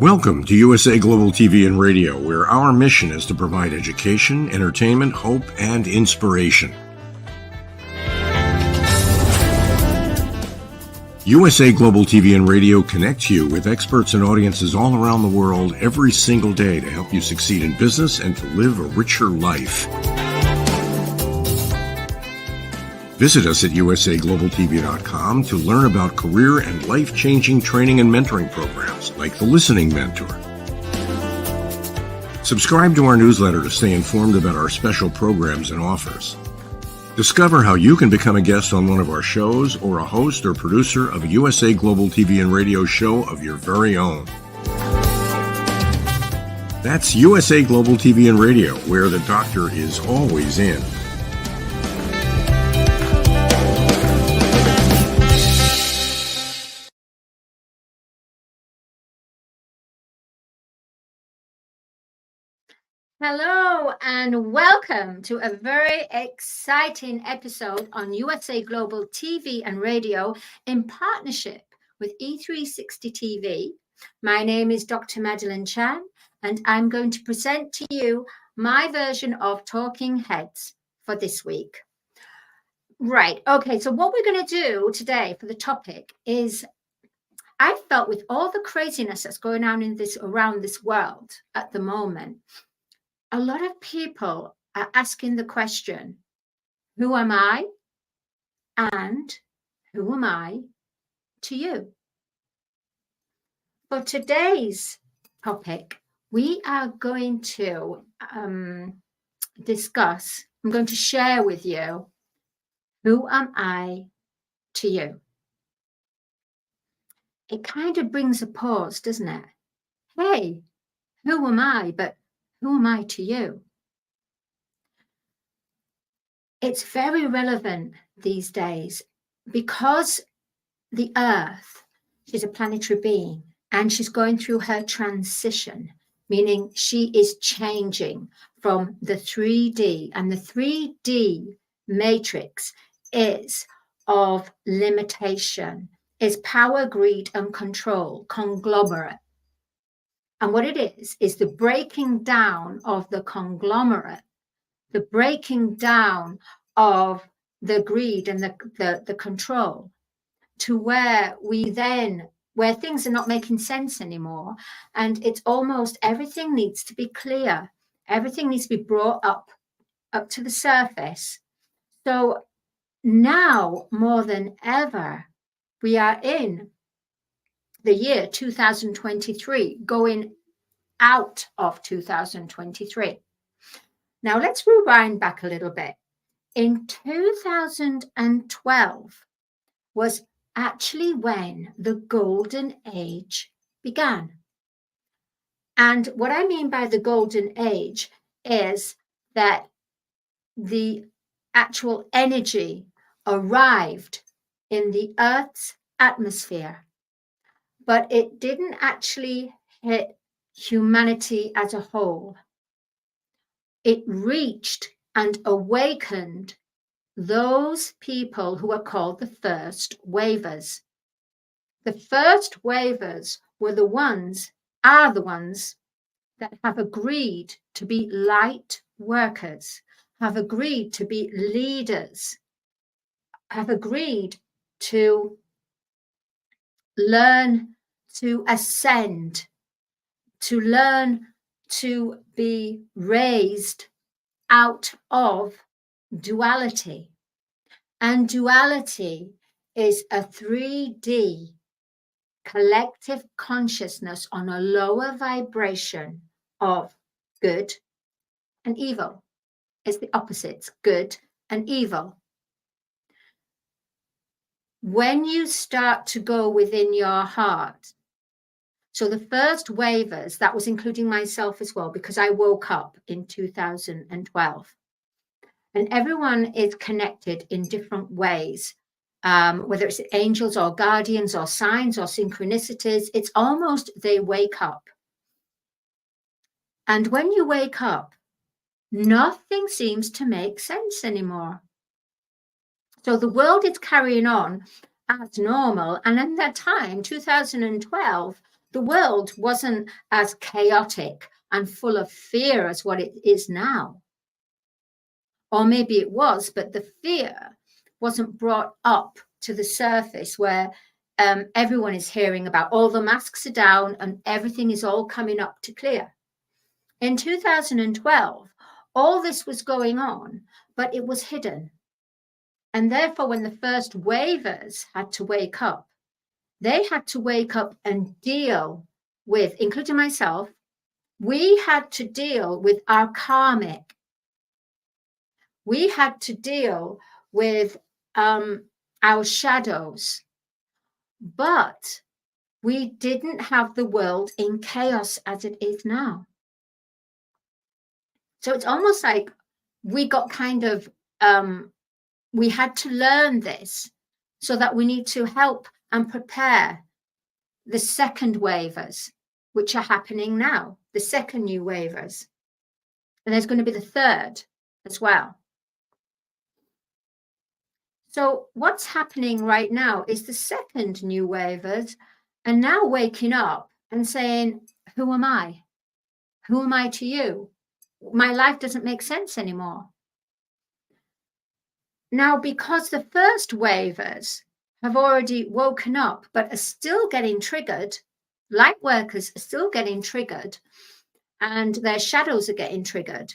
Welcome to USA Global TV and Radio, where our mission is to provide education, entertainment, hope, and inspiration. USA Global TV and Radio connects you with experts and audiences all around the world every single day to help you succeed in business and to live a richer life. Visit us at usaglobaltv.com to learn about career and life-changing training and mentoring programs like the Listening Mentor. Subscribe to our newsletter to stay informed about our special programs and offers. Discover how you can become a guest on one of our shows or a host or producer of a USA Global TV and Radio show of your very own. That's USA Global TV and Radio, where the doctor is always in. Hello and welcome to a very exciting episode on USA Global TV and Radio in partnership with E360 TV. My name is Dr. Madalene Chan and I'm going to present to you my version of Talking Heads for this week. Right, okay, so what we're going to do today for the topic is I felt with all the craziness that's going on around this world at the moment, a lot of people are asking the question, who am I? And who am I to you? For today's topic, we are going to discuss, I'm going to share with you, who am I to you? It kind of brings a pause, doesn't it? Hey, who am I? But who am I to you? It's very relevant these days because the Earth, she's a planetary being and she's going through her transition, meaning she is changing from the 3D, and the 3D matrix is of limitation, is power, greed, and control, conglomerate. And what it is the breaking down of the conglomerate, the breaking down of the greed and the control to where things are not making sense anymore. And it's almost everything needs to be clear. Everything needs to be brought up to the surface. So now more than ever, we are in the year 2023, going out of 2023. Now let's rewind back a little bit. In 2012 was actually when the golden age began. And what I mean by the golden age is that the actual energy arrived in the Earth's atmosphere, but it didn't actually hit humanity as a whole. It reached and awakened those people who are called the first wavers. The first wavers are the ones that have agreed to be light workers, have agreed to be leaders, have agreed to learn to ascend, to learn to be raised out of duality. And duality is a 3D collective consciousness on a lower vibration of good and evil. It's the opposites, good and evil. When you start to go within your heart, so the first wavers, that was including myself as well, because I woke up in 2012. And everyone is connected in different ways, whether it's angels or guardians or signs or synchronicities. It's almost they wake up. And when you wake up, nothing seems to make sense anymore. So the world is carrying on as normal. And in that time, 2012, The world wasn't as chaotic and full of fear as what it is now. Or maybe it was, but the fear wasn't brought up to the surface where everyone is hearing about all the masks are down and everything is all coming up to clear. In 2012, all this was going on, but it was hidden. And therefore, when the first wavers had to wake up, they had to wake up and deal with, including myself, we had to deal with our karmic. We had to deal with our shadows, but we didn't have the world in chaos as it is now. So it's almost like we got kind of, we had to learn this so that we need to help and prepare the second wavers, which are happening now, the second new wavers. And there's going to be the third as well. So what's happening right now is the second new wavers are now waking up and saying, who am I? Who am I to you? My life doesn't make sense anymore. Now, because the first wavers have already woken up, but are still getting triggered, light workers are still getting triggered, and their shadows are getting triggered,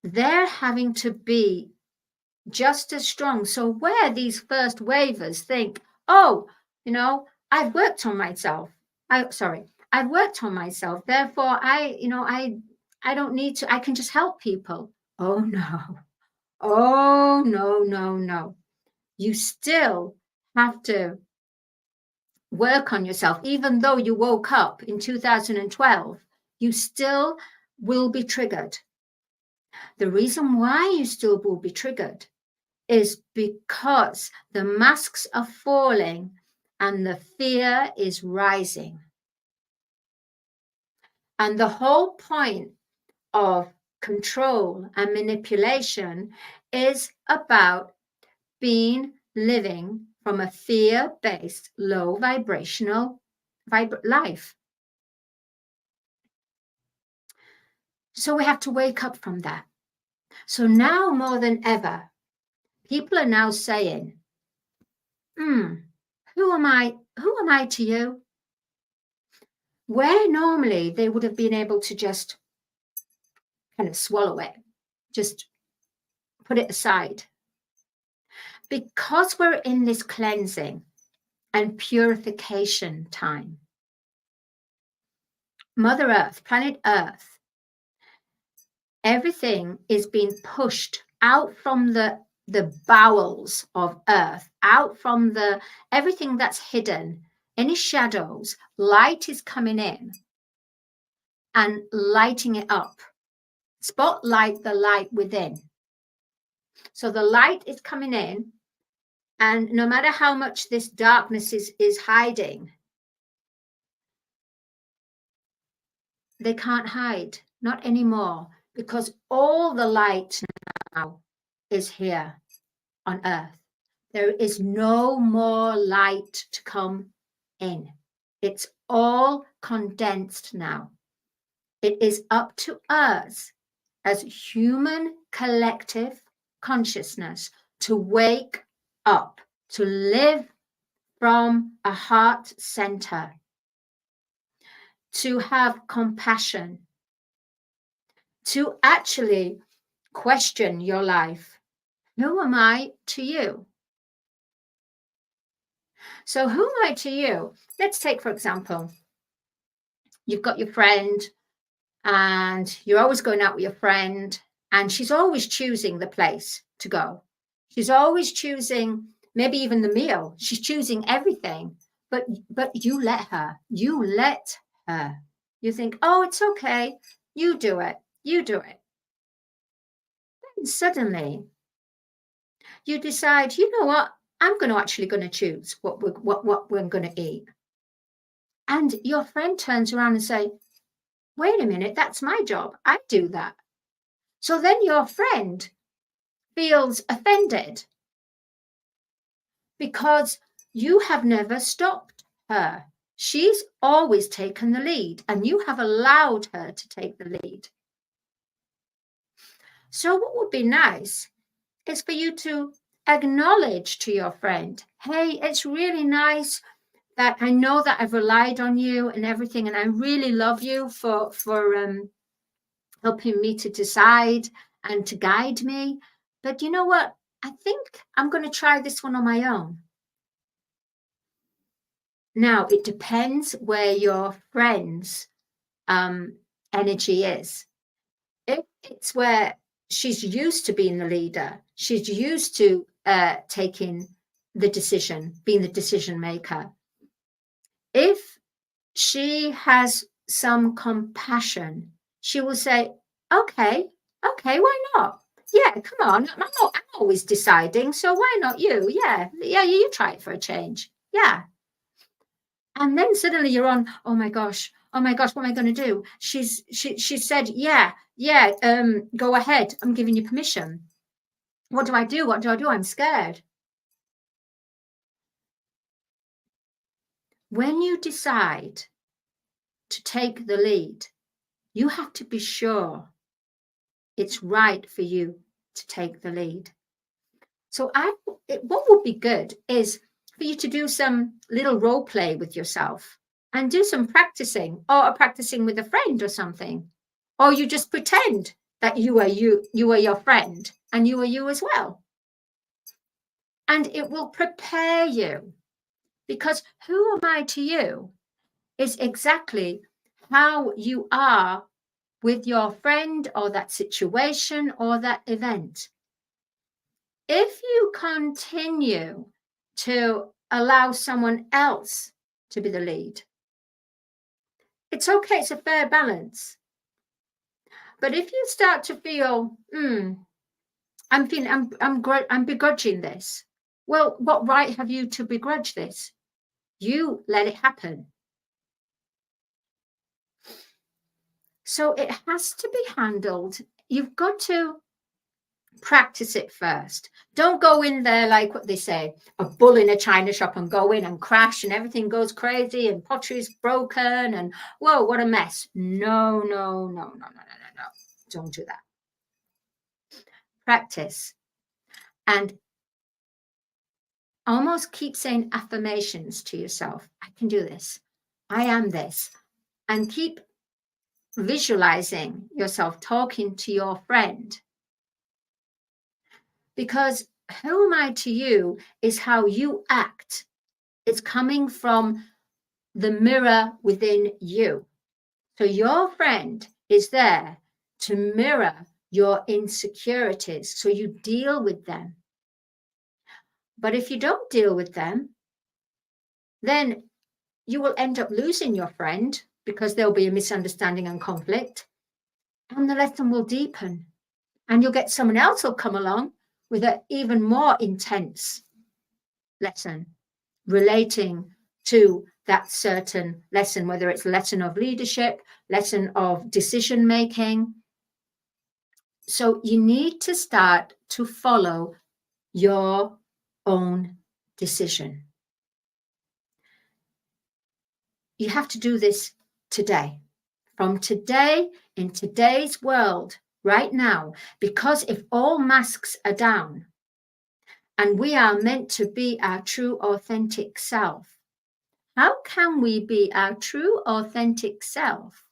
they're having to be just as strong. So where these first wavers think, oh, you know, I've worked on myself. I've worked on myself. Therefore, I don't need to, I can just help people. Oh, no. Oh, no, no, no. You still have to work on yourself. Even though you woke up in 2012, you still will be triggered. The reason why you still will be triggered is because the masks are falling and the fear is rising. And the whole point of control and manipulation is about living from a fear-based, low vibrational life. So we have to wake up from that. So now more than ever, people are now saying, who am I? Who am I to you? Where normally they would have been able to just kind of swallow it, just put it aside. Because we're in this cleansing and purification time, Mother Earth, planet Earth, everything is being pushed out from the bowels of Earth, out from everything that's hidden, any shadows. Light is coming in and lighting it up. Spotlight the light within. So the light is coming in, and no matter how much this darkness is hiding, they can't hide, not anymore, because all the light now is here on Earth. There is no more light to come in. It's all condensed now. It is up to us as human collective consciousness to wake up, to live from a heart center, to have compassion, to actually question your life. Who am I to you? So who am I to you? Let's take, for example, you've got your friend and you're always going out with your friend and she's always choosing the place to go. She's always choosing, maybe even the meal. She's choosing everything, but you let her. You let her. You think, oh, it's okay. You do it. You do it. Then suddenly you decide, you know what? I'm going to choose what we're going to eat. And your friend turns around and say, wait a minute, that's my job. I do that. So then your friend feels offended because you have never stopped her. She's always taken the lead, and you have allowed her to take the lead. So what would be nice is for you to acknowledge to your friend, hey, it's really nice that I know that I've relied on you and everything, and I really love you for helping me to decide and to guide me. But you know what? I think I'm going to try this one on my own. Now, it depends where your friend's energy is. If it's where she's used to being the leader, she's used to taking the decision, being the decision maker. If she has some compassion, she will say, okay, why not? Yeah, come on, I'm always deciding, so why not you? Yeah, you try it for a change. Yeah. And then suddenly you're on, oh my gosh, what am I going to do? She said, yeah, go ahead. I'm giving you permission. What do I do? I'm scared. When you decide to take the lead, you have to be sure it's right for you to take the lead. So what would be good is for you to do some little role play with yourself and do some practicing, or practicing with a friend or something. Or you just pretend that you are your friend and you are you as well. And it will prepare you, because who am I to you is exactly how you are with your friend or that situation or that event. If you continue to allow someone else to be the lead, it's okay, it's a fair balance. But if you start to feel, I'm begrudging this. Well, what right have you to begrudge this? You let it happen. So it has to be handled. You've got to practice it first. Don't go in there like what they say, a bull in a china shop, and go in and crash and everything goes crazy and pottery's broken and whoa, what a mess. No. Don't do that. Practice and almost keep saying affirmations to yourself. I can do this. I am this. And keep visualizing yourself talking to your friend. Because who am I to you is how you act. It's coming from the mirror within you. So your friend is there to mirror your insecurities, so you deal with them. But if you don't deal with them, then you will end up losing your friend, because there'll be a misunderstanding and conflict, and the lesson will deepen, and you'll get someone else will come along with an even more intense lesson relating to that certain lesson, whether it's a lesson of leadership, lesson of decision making. So you need to start to follow your own decision. You have to do this today, from today, in today's world, right now, because if all masks are down and we are meant to be our true, authentic self, how can we be our true, authentic self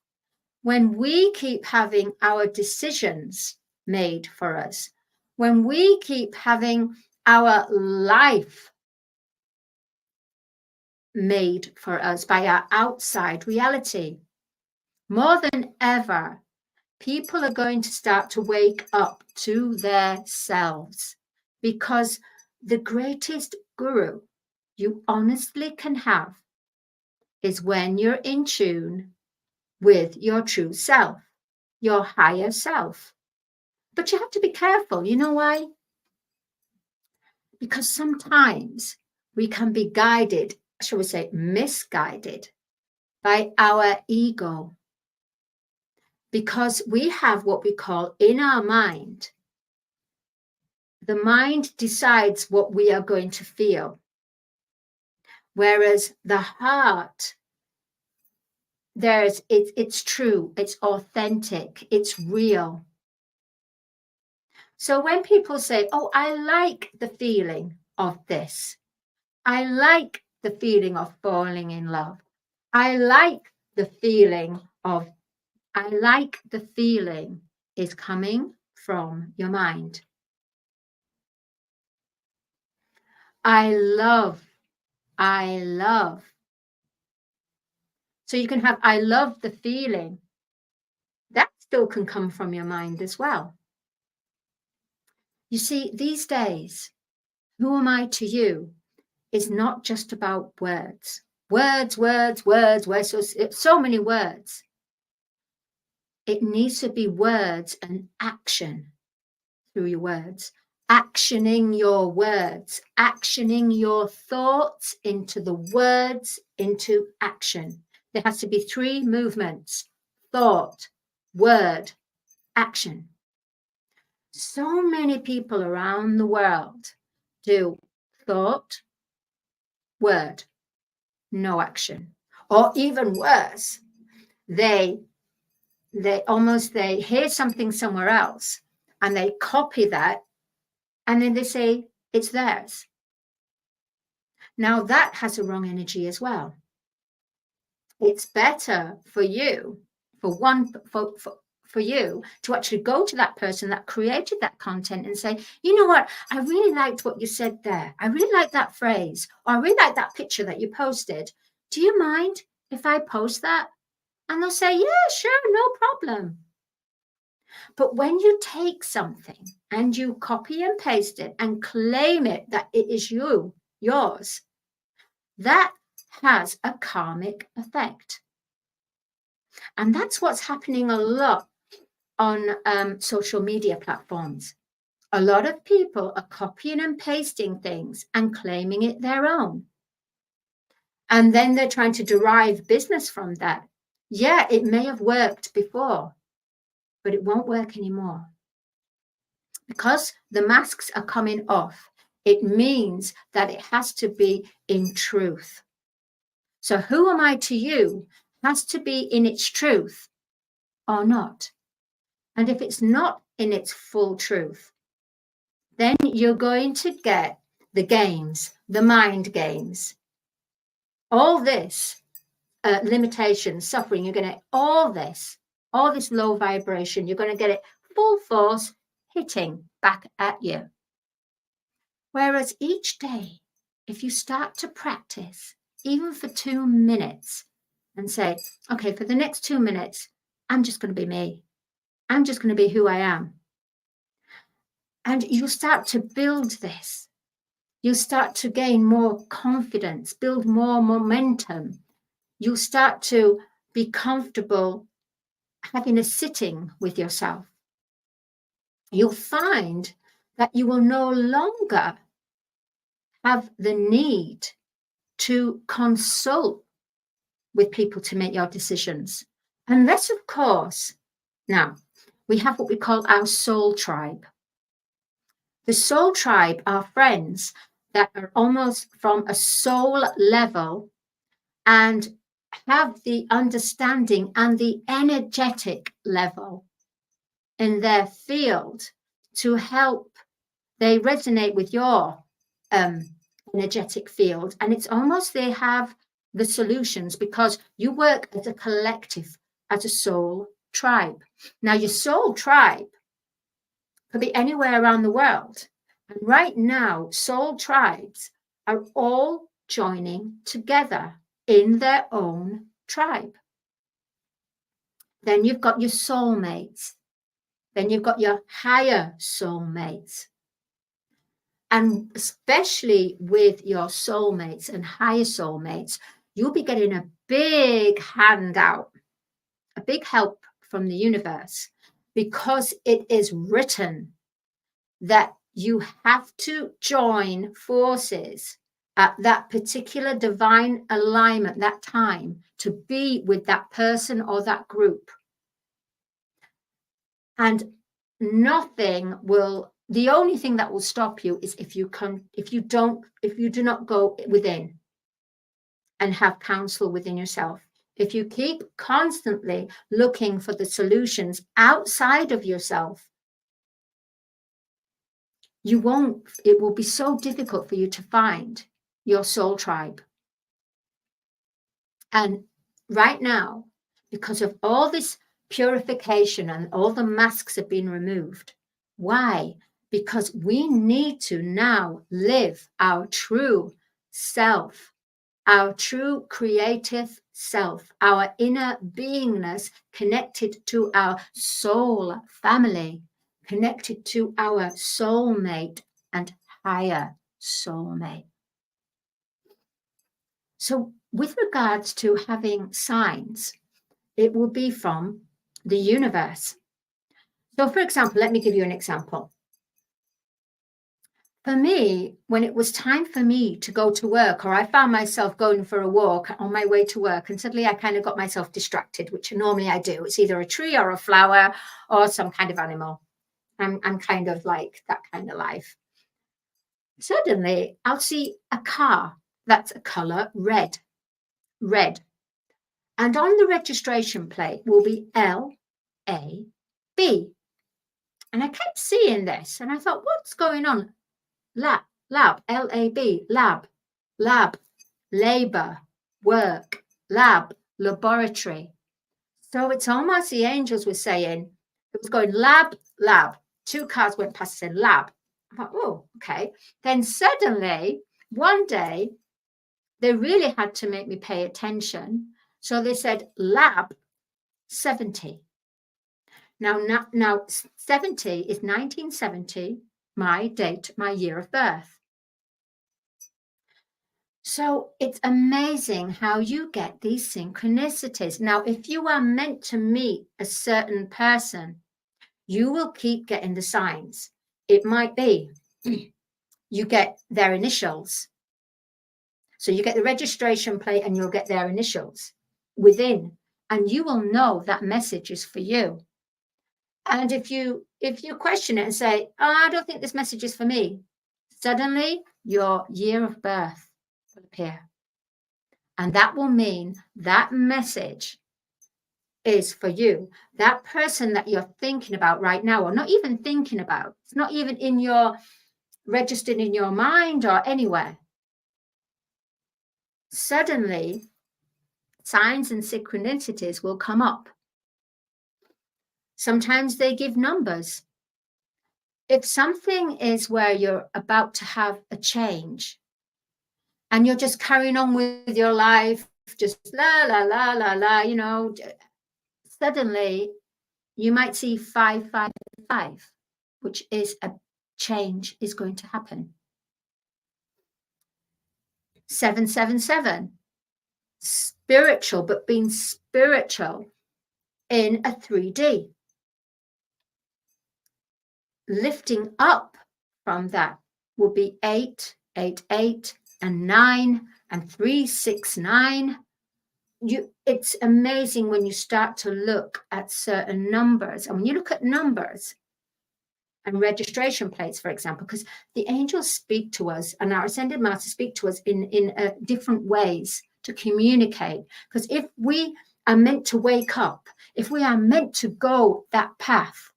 when we keep having our decisions made for us, when we keep having our life made for us by our outside reality? More than ever, people are going to start to wake up to their selves, because the greatest guru you honestly can have is when you're in tune with your true self, your higher self. But you have to be careful. You know why? Because sometimes we can be guided, shall we say, misguided by our ego. Because we have what we call in our mind, the mind decides what we are going to feel. Whereas the heart, it's true, it's authentic, it's real. So when people say, oh, I like the feeling of this, I like the feeling of falling in love, I like the feeling is coming from your mind. I love. So you can have, I love the feeling. That still can come from your mind as well. You see, these days, who am I to you is not just about words. Words, so many words. It needs to be words and action through your words. Actioning your words, actioning your thoughts into the words, into action. There has to be 3 movements: thought, word, action. So many people around the world do thought, word, no action. Or even worse, they hear something somewhere else and they copy that, and then they say it's theirs. Now that has a wrong energy as well. It's better for you, for you to actually go to that person that created that content and say, you know what, I really liked what you said there. I really like that phrase, or I really like that picture that you posted. Do you mind if I post that? And they'll say, yeah, sure, no problem. But when you take something and you copy and paste it and claim it that it is yours, that has a karmic effect. And that's what's happening a lot on social media platforms. A lot of people are copying and pasting things and claiming it their own. And then they're trying to derive business from that. Yeah, it may have worked before, but it won't work anymore. Because the masks are coming off, it means that it has to be in truth. So who am I to you has to be in its truth or not. And if it's not in its full truth, then you're going to get the games, the mind games, all this limitation, suffering. You're going to all this low vibration, you're going to get it full force hitting back at you. Whereas each day, if you start to practice, even for 2 minutes, and say, okay, for the next 2 minutes, I'm just going to be me. I'm just going to be who I am. And you start to build this. You start to gain more confidence, build more momentum. You start to be comfortable having a sitting with yourself. You'll find that you will no longer have the need to consult with people to make your decisions. Unless, of course, now we have what we call our soul tribe. The soul tribe are friends that are almost from a soul level and have the understanding and the energetic level in their field to help. They resonate with your energetic field, and it's almost they have the solutions because you work as a collective, as a soul tribe. Now, your soul tribe could be anywhere around the world. And right now, soul tribes are all joining together in their own tribe. Then you've got your soulmates. Then you've got your higher soulmates. And especially with your soulmates and higher soulmates, you'll be getting a big handout, a big help from the universe, because it is written that you have to join forces at that particular divine alignment, that time, to be with that person or that group. And nothing will, the only thing that will stop you is if you do not go within. and have counsel within yourself. If you keep constantly looking for the solutions outside of yourself, it will be so difficult for you to find your soul tribe. And right now, because of all this purification and all the masks have been removed, why? Because we need to now live our true self, our true creative self, our inner beingness connected to our soul family, connected to our soulmate and higher soulmate. So with regards to having signs, it will be from the universe. So for example, let me give you an example. For me, when it was time for me to go to work, or I found myself going for a walk on my way to work, and suddenly I kind of got myself distracted, which normally I do. It's either a tree or a flower or some kind of animal. I'm kind of like that kind of life. Suddenly, I'll see a car that's a color red. And on the registration plate will be LAB. And I kept seeing this, and I thought, what's going on? Lab, LAB, lab, labor, work, lab, laboratory. So it's almost the angels were saying, it was going lab. Two cars went past and said lab. I thought, oh, okay. Then suddenly, one day, they really had to make me pay attention. So they said lab 70. Now 70 is 1970, my date, my year of birth. So it's amazing how you get these synchronicities. Now, if you are meant to meet a certain person, you will keep getting the signs. It might be you get their initials. So you get the registration plate and you'll get their initials within, and you will know that message is for you. And if you question it and say, oh, I don't think this message is for me, suddenly your year of birth will appear. And that will mean that message is for you. That person that you're thinking about right now, or not even thinking about, it's not even in your registered in your mind or anywhere. Suddenly, signs and synchronicities will come up. Sometimes they give numbers. If something is where you're about to have a change and you're just carrying on with your life, just la, you know, suddenly you might see 555, which is a change is going to happen. 777, spiritual, but being spiritual in a 3D. Lifting up from that will be 888 and 9 and 369. It's amazing when you start to look at certain numbers. And when you look at numbers and registration plates, for example, because the angels speak to us and our ascended masters speak to us in different ways to communicate. Because if we are meant to wake up, if we are meant to go that path,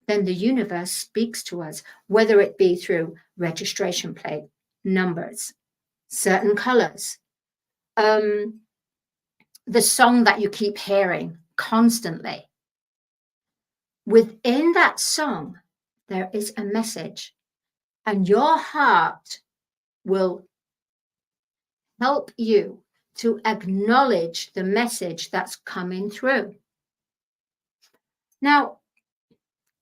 then the universe speaks to us, whether it be through registration plate, numbers, certain colors, the song that you keep hearing constantly. Within that song, there is a message, and your heart will help you to acknowledge the message that's coming through. Now,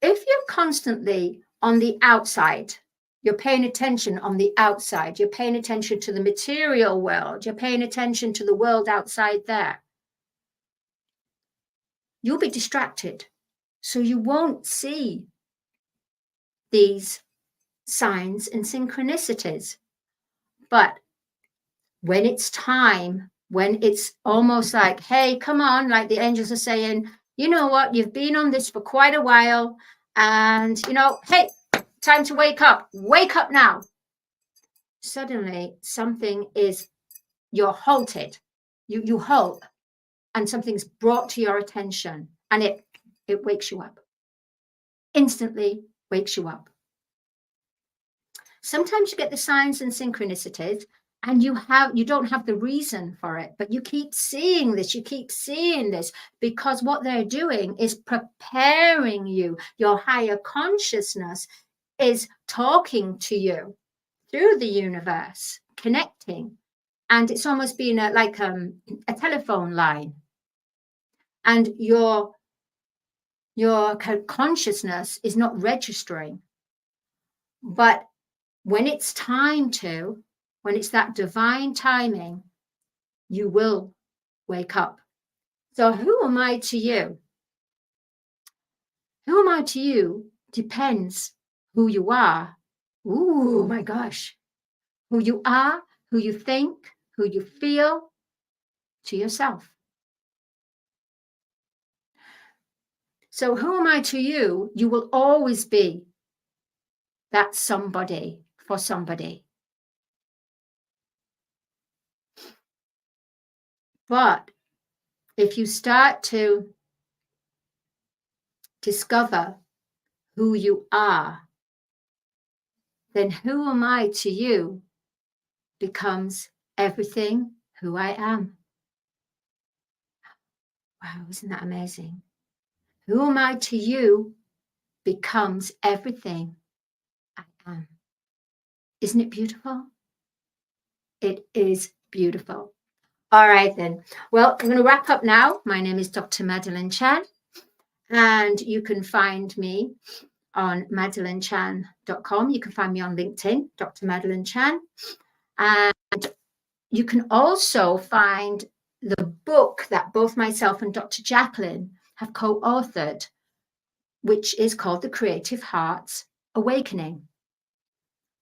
if you're constantly on the outside, you're paying attention on the outside, you're paying attention to the material world, you're paying attention to the world outside there, you'll be distracted. So you won't see these signs and synchronicities. But when it's time, when it's almost like, hey, come on, like the angels are saying, you know what, you've been on this for quite a while, and, you know, hey, time to wake up now. Suddenly, something is you're halted. You halt, and something's brought to your attention, and it wakes you up. Instantly wakes you up. Sometimes you get the signs and synchronicities, and you don't have the reason for it, but you keep seeing this, because what they're doing is preparing you. Your higher consciousness is talking to you through the universe, connecting, and it's almost been like a telephone line, and your consciousness is not registering. But when it's when it's that divine timing, you will wake up. So who am I to you? Who am I to you depends who you are. Ooh, my gosh. Who you are, who you think, who you feel, to yourself. So who am I to you? You will always be that somebody for somebody. But if you start to discover who you are, then who am I to you becomes everything who I am. Wow, isn't that amazing? Who am I to you becomes everything I am. Isn't it beautiful? It is beautiful. All right, then. Well, I'm going to wrap up now. My name is Dr. Madalene Chan, and you can find me on madelenechan.com. You can find me on LinkedIn, Dr. Madalene Chan. And you can also find the book that both myself and Dr. Jacqueline have co-authored, which is called The Creative Heart's Awakening.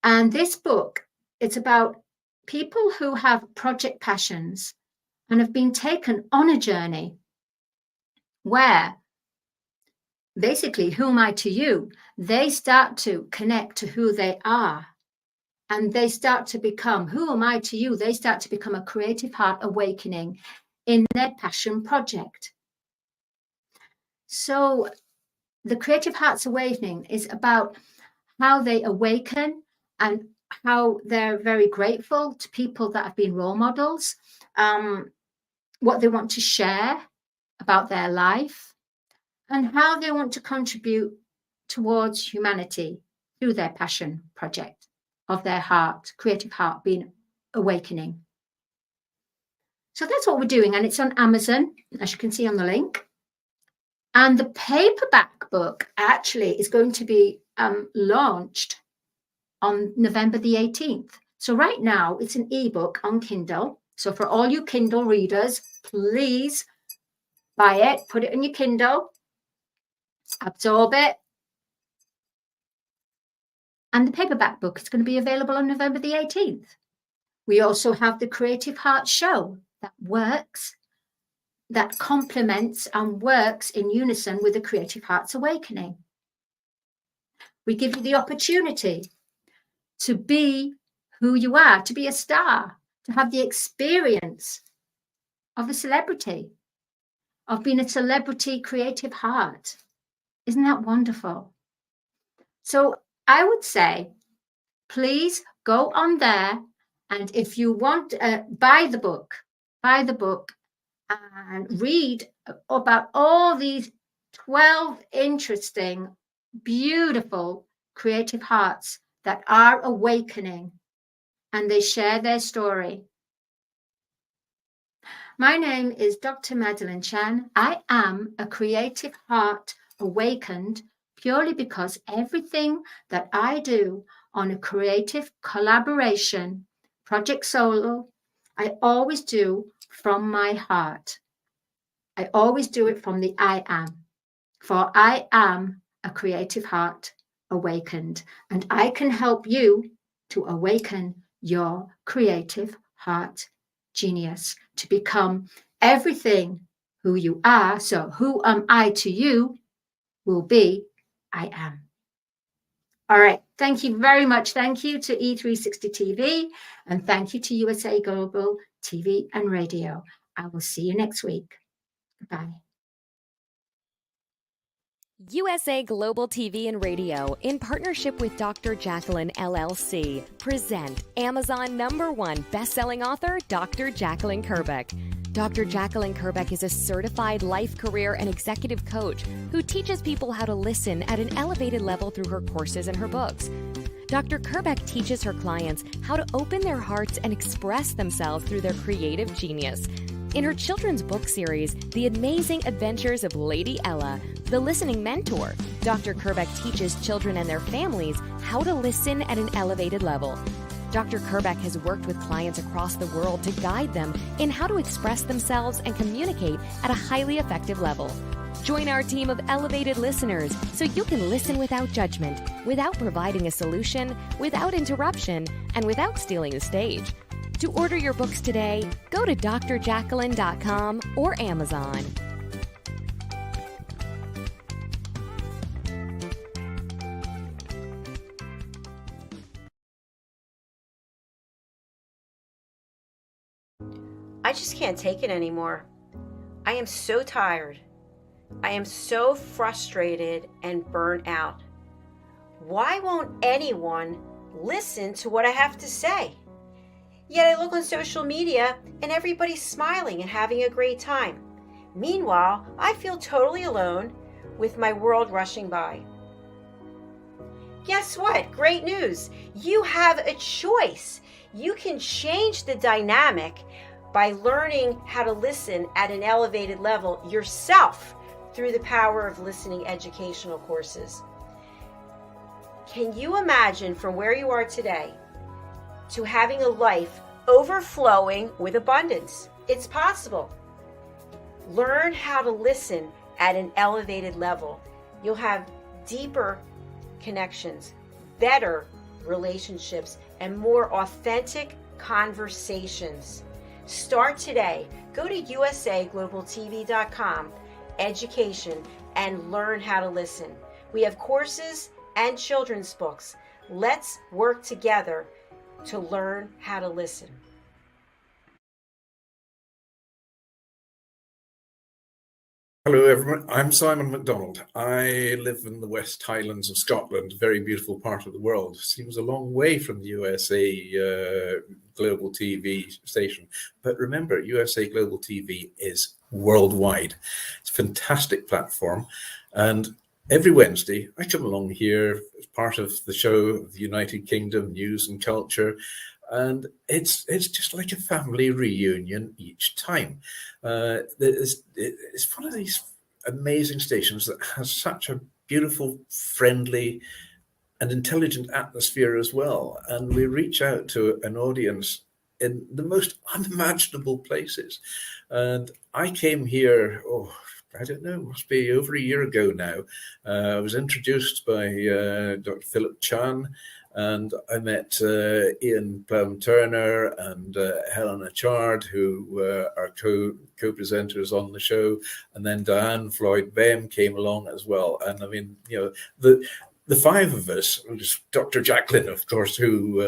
And this book, it's about people who have project passions and have been taken on a journey where basically, who am I to you? They start to connect to who they are, and they start to become, who am I to you? They start to become a creative heart awakening in their passion project. So the Creative Heart's Awakening is about how they awaken and how they're very grateful to people that have been role models, what they want to share about their life, and how they want to contribute towards humanity through their passion project of their heart, creative heart being awakening. So that's what we're doing, and it's on Amazon, as you can see on the link. And the paperback book actually is going to be launched on November the 18th. So right now it's an ebook on Kindle. So for all you Kindle readers, please buy it, put it in your Kindle, absorb it. And the paperback book is going to be available on November the 18th. We also have the Creative Heart Show that works, that complements and works in unison with the Creative Heart's Awakening. We give you the opportunity to be who you are, to be a star, to have the experience of a celebrity, of being a celebrity creative heart. Isn't that wonderful? So I would say, please go on there, and if you want, buy the book and read about all these 12 interesting, beautiful creative hearts that are awakening, and they share their story. My name is Dr. Madalene Chan. I am a creative heart awakened purely because everything that I do on a creative collaboration, project solo, I always do from my heart. I always do it from the I am, for I am a creative heart awakened, and I can help you to awaken your creative heart genius, to become everything who you are. So who am I to you will be I am. All right. Thank you very much. Thank you to E360 TV, and thank you to USA Global TV and Radio. I will see you next week. Bye. USA Global TV and Radio, in partnership with Dr. Jacqueline LLC, present Amazon #1 best-selling author, Dr. Jacqueline Kerbeck. Dr. Jacqueline Kerbeck is a certified life, career, and executive coach who teaches people how to listen at an elevated level through her courses and her books. Dr. Kerbeck teaches her clients how to open their hearts and express themselves through their creative genius. In her children's book series, The Amazing Adventures of Lady Ella, the listening mentor, Dr. Kerbeck teaches children and their families how to listen at an elevated level. Dr. Kerbeck has worked with clients across the world to guide them in how to express themselves and communicate at a highly effective level. Join our team of elevated listeners so you can listen without judgment, without providing a solution, without interruption, and without stealing the stage. To order your books today, go to drjacqueline.com or Amazon. I just can't take it anymore. I am so tired. I am so frustrated and burnt out. Why won't anyone listen to what I have to say? Yet I look on social media and everybody's smiling and having a great time. Meanwhile, I feel totally alone with my world rushing by. Guess what? Great news. You have a choice. You can change the dynamic by learning how to listen at an elevated level yourself through the power of listening educational courses. Can you imagine from where you are today to having a life overflowing with abundance? It's possible. Learn how to listen at an elevated level. You'll have deeper connections, better relationships, and more authentic conversations. Start today. Go to usaglobaltv.com, education, and learn how to listen. We have courses and children's books. Let's work together to learn how to listen. Hello everyone, I'm Simon MacDonald. I live in the West Highlands of Scotland, a very beautiful part of the world. Seems a long way from the USA Global TV station. But remember, USA Global TV is worldwide. It's a fantastic platform. And every Wednesday, I come along here as part of the show of the United Kingdom, News and Culture. And it's just like a family reunion each time. It's one of these amazing stations that has such a beautiful, friendly, and intelligent atmosphere as well. And we reach out to an audience in the most unimaginable places. And I came here, I don't know, must be over a year ago now. I was introduced by Dr. Philip Chan, and I met Ian Plum-Turner and Helena Chard, who are co-presenters on the show. And then Diane Floyd-Bem came along as well. And I mean, the five of us, Dr. Jacqueline, of course, who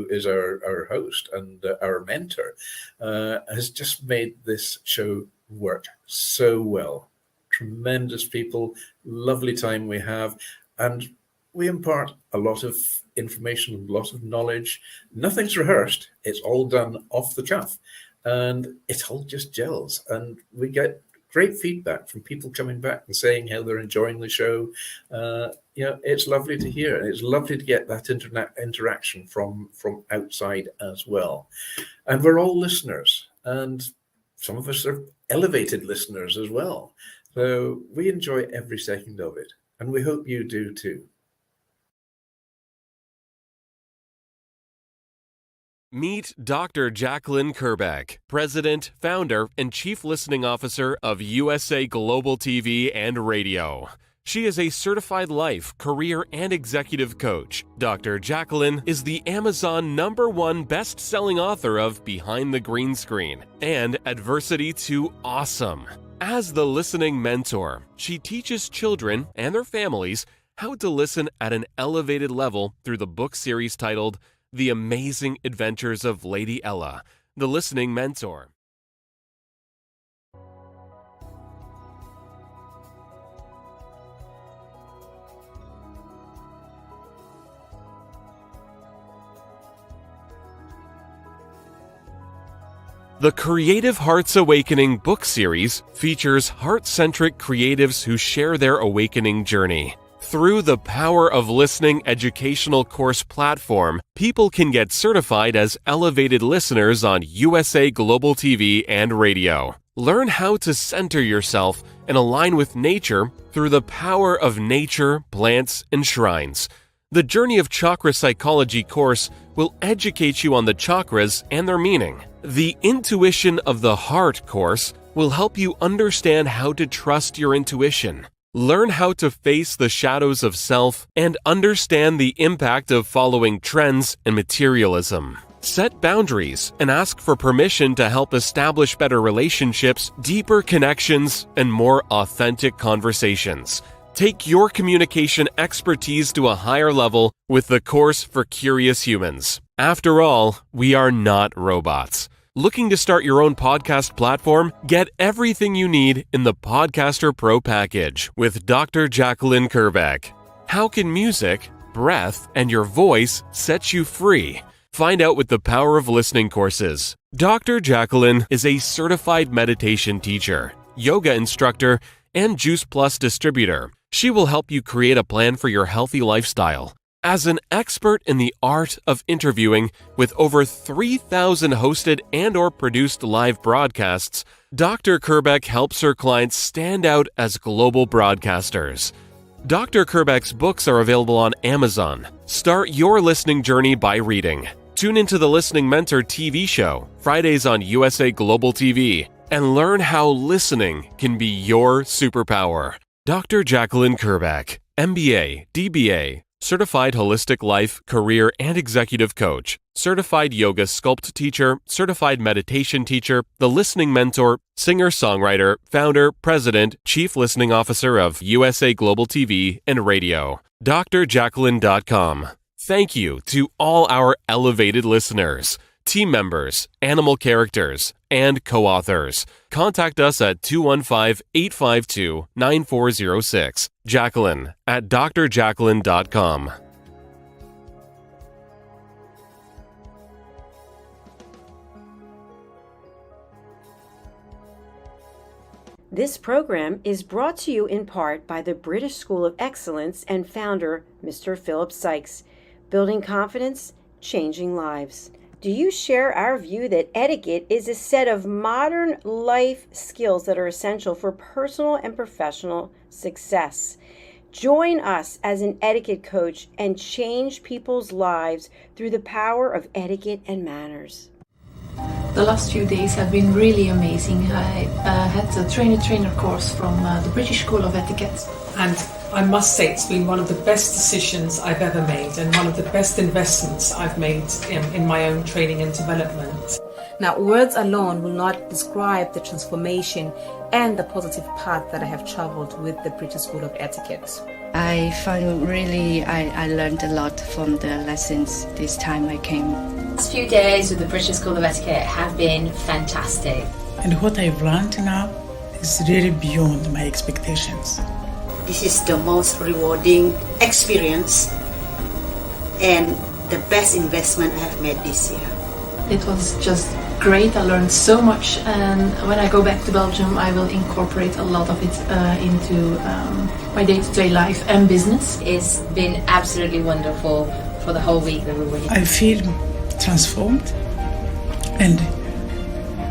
is our host and our mentor, has just made this show work so well. Tremendous people, lovely time we have, and we impart a lot of information, a lot of knowledge. Nothing's rehearsed. It's all done off the cuff, and it all just gels. And we get great feedback from people coming back and saying how they're enjoying the show. It's lovely to hear. It's lovely to get that interaction from outside as well. And we're all listeners, and some of us are elevated listeners as well. So we enjoy every second of it, and we hope you do too. Meet Dr. Jacqueline Kerbeck, President, Founder, and Chief Listening Officer of USA Global TV and Radio. She is a certified life, career, and executive coach. Dr. Jacqueline is the Amazon #1 best-selling author of Behind the Green Screen and Adversity to Awesome. As the listening mentor, she teaches children and their families how to listen at an elevated level through the book series titled The Amazing Adventures of Lady Ella, the Listening Mentor. The Creative Hearts Awakening book series features heart-centric creatives who share their awakening journey. Through the Power of Listening educational course platform, people can get certified as elevated listeners on USA Global TV and radio. Learn how to center yourself and align with nature through the power of nature, plants, and shrines. The Journey of Chakra Psychology course will educate you on the chakras and their meaning. The Intuition of the Heart course will help you understand how to trust your intuition. Learn how to face the shadows of self and understand the impact of following trends and materialism. Set boundaries and ask for permission to help establish better relationships, deeper connections, and more authentic conversations. Take your communication expertise to a higher level with the course for curious humans. After all, we are not robots. Looking to start your own podcast platform? Get everything you need in the Podcaster Pro package with Dr. Jacqueline Kerbeck. How can music, breath, and your voice set you free? Find out with the Power of Listening courses. Dr. Jacqueline is a certified meditation teacher, yoga instructor, and Juice Plus distributor. She will help you create a plan for your healthy lifestyle. As an expert in the art of interviewing with over 3,000 hosted and/or produced live broadcasts, Dr. Kerbeck helps her clients stand out as global broadcasters. Dr. Kerbeck's books are available on Amazon. Start your listening journey by reading. Tune into the Listening Mentor TV show, Fridays on USA Global TV, and learn how listening can be your superpower. Dr. Jacqueline Kerbeck, MBA, DBA, Certified Holistic Life, Career, and Executive Coach, Certified Yoga Sculpt Teacher, Certified Meditation Teacher, The Listening Mentor, Singer-Songwriter, Founder, President, Chief Listening Officer of USA Global TV and Radio. drjacqueline.com. Thank you to all our elevated listeners, team members, animal characters, and co-authors. Contact us at 215-852-9406. Jacqueline at drjacqueline.com. This program is brought to you in part by the British School of Excellence and founder, Mr. Philip Sykes. Building confidence, changing lives. Do you share our view that etiquette is a set of modern life skills that are essential for personal and professional success? Join us as an etiquette coach and change people's lives through the power of etiquette and manners. The last few days have been really amazing. I had a trainer course from the British School of Etiquette. And I must say it's been one of the best decisions I've ever made and one of the best investments I've made in my own training and development. Now, words alone will not describe the transformation and the positive path that I have traveled with the British School of Etiquette. I found I learned a lot from the lessons this time I came. The last few days with the British School of Etiquette have been fantastic. And what I've learned now is really beyond my expectations. This is the most rewarding experience and the best investment I have made this year. It was just great. I learned so much, and when I go back to Belgium I will incorporate a lot of it into my day-to-day life and business. It's been absolutely wonderful for the whole week that we were here. I feel transformed, and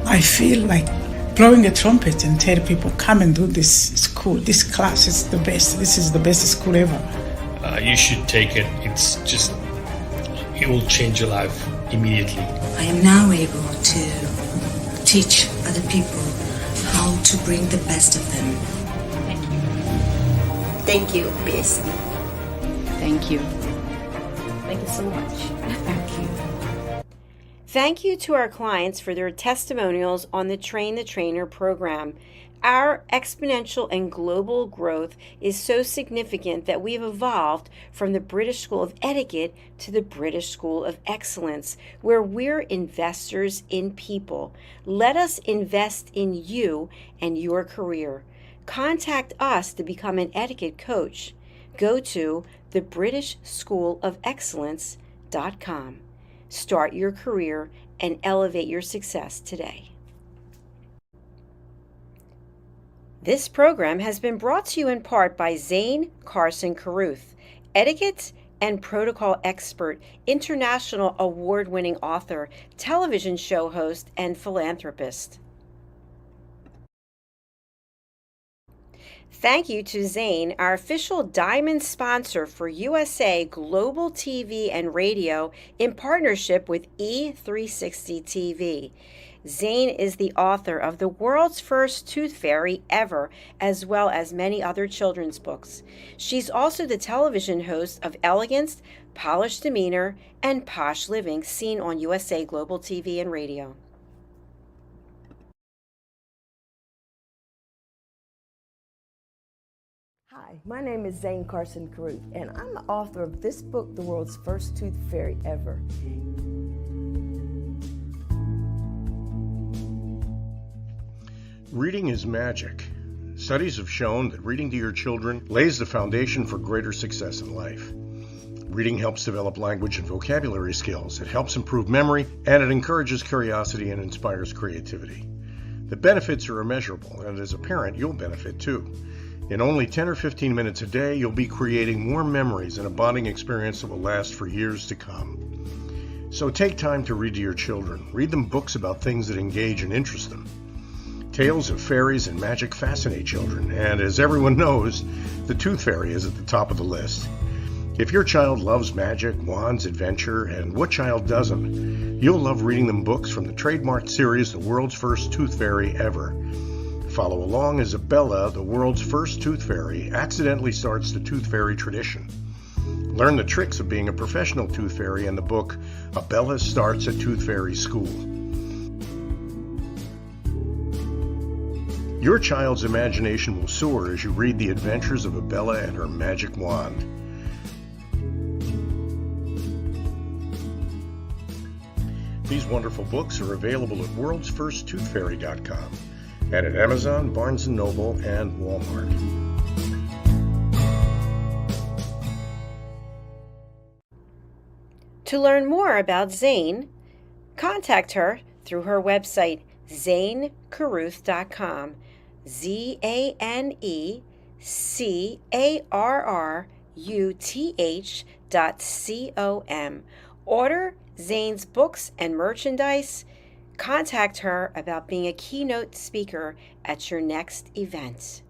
I feel like blowing a trumpet and tell people, come and do this school, this class is the best, this is the best school ever. You should take it. It will change your life immediately. I am now able to teach other people how to bring the best of them. Thank you. Thank you, BSC. Thank you. Thank you so much. Thank you. Thank you to our clients for their testimonials on the Train the Trainer program. Our exponential and global growth is so significant that we've evolved from the British School of Etiquette to the British School of Excellence, where we're investors in people. Let us invest in you and your career. Contact us to become an etiquette coach. Go to thebritishschoolofexcellence.com. Start your career and elevate your success today. This program has been brought to you in part by Zane Carson Carruth, etiquette and protocol expert, international award-winning author, television show host, and philanthropist. Thank you to Zane, our official diamond sponsor for USA Global TV and Radio in partnership with E360 TV. Zane is the author of the world's first tooth fairy ever, as well as many other children's books. She's also the television host of Elegance, Polished Demeanor, and Posh Living, seen on USA Global TV and Radio. Hi, my name is Zane Carson Carruth, and I'm the author of this book, The World's First Tooth Fairy Ever. Reading is magic. Studies have shown that reading to your children lays the foundation for greater success in life. Reading helps develop language and vocabulary skills. It helps improve memory, and it encourages curiosity and inspires creativity. The benefits are immeasurable, and as a parent, you'll benefit too. In only 10 or 15 minutes a day, you'll be creating more memories and a bonding experience that will last for years to come. So take time to read to your children. Read them books about things that engage and interest them. Tales of fairies and magic fascinate children, and as everyone knows, the Tooth Fairy is at the top of the list. If your child loves magic, wands, adventure, and what child doesn't, you'll love reading them books from the trademarked series, The World's First Tooth Fairy Ever. Follow along as Abella, the world's first tooth fairy, accidentally starts the tooth fairy tradition. Learn the tricks of being a professional tooth fairy in the book, Abella Starts a Tooth Fairy School. Your child's imagination will soar as you read the adventures of Abella and her magic wand. These wonderful books are available at worldsfirsttoothfairy.com and at Amazon, Barnes & Noble, and Walmart. To learn more about Zane, contact her through her website, zanecarruth.com. ZANECARRUTH.com. Order Zane's books and merchandise. Contact her about being a keynote speaker at your next event.